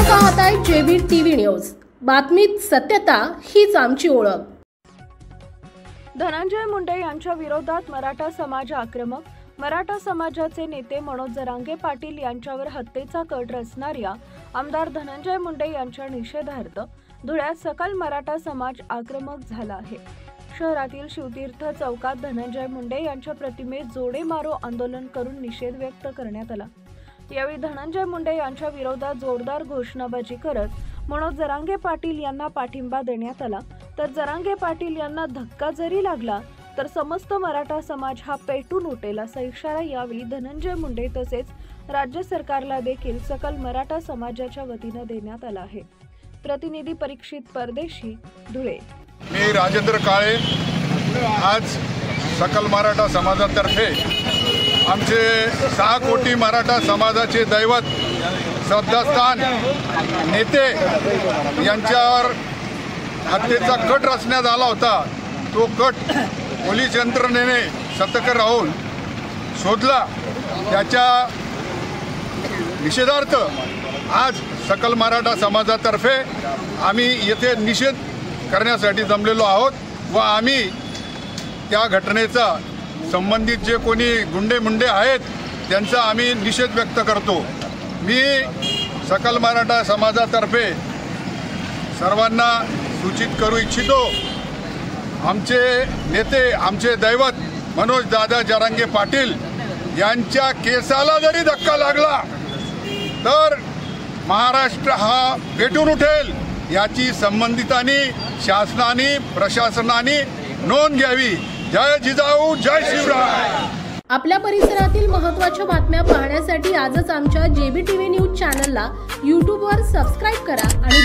पाहताय JB TV news. बातमीत सत्यता हीच आमची ओळख। धनंजय मुंडे यांच्या विरोधात मराठा समाज आक्रमक। मराठा समाजाचे नेते मनोज जरांगे पाटील यांच्यावर हत्येचा कट रचणाऱ्या आमदार धनंजय मुंडे यांच्या निषेधार्थ धुळ्यात सकल मराठा समाज आक्रमक झाला आहे। शहरातील शिवतीर्थ चौकात धनंजय मुंडे यांच्या प्रतिमेस जोडे मारो आंदोलन करून निषेध व्यक्त करण्यात आला। यावेळी धनंजय मुंडे यांच्या विरोधात जोरदार घोषणाबाजी करत मनोज जरांगे पाटील यांना पाठिंबा देण्यात आला। तर जरांगे पाटील यांना धक्का जरी लागला तर समस्त मराठा समाज हा पेटून उठेल असा इशारा यावेळी धनंजय मुंडे तसेच राज्य सरकारला देखील सकल मराठा समाजाच्या वतीने देण्यात आला आहे। प्रतिनिधी परीक्षित परदेशी, धुळे। मी राजेंद्र काळे। आज सकल मराठा समाजातर्फे आमचे 6 कोटी मराठा समाजाचे दैवत श्रद्धास्थान नेते यांच्यावर हत्येचा कट रचण्यात आला होता। तो कट पोलीस यंत्रणेने सतर्क राहून शोधला। त्याच्या निषेधार्थ आज सकल मराठा समाजातर्फे आम्ही येथे निषेध करण्यासाठी जमलेलो आहोत व आम्ही त्या घटनेचा संबंधित जे कोणी गुंडे मुंडे आहेत त्यांचा आम्ही निषेध व्यक्त करतो। मी सकल मराठा समाजातर्फे सर्वांना सूचित करू इच्छितो, आमचे नेते आमचे दैवत मनोज दादा जरांगे पाटील यांच्या केसाला जरी धक्का लागला तर महाराष्ट्र हा पेटून उठेल याची संबंधितांनी शासनाने प्रशासनाने नोंद घ्यावी। जय जिजाऊ, जय शिवराय। आपल्या परिसरातील महत्त्वाच्या बातम्या पाहण्यासाठी आजच आमच्या जेबी टीव्ही न्यूज चॅनलला YouTube वर सबस्क्राइब करा आणि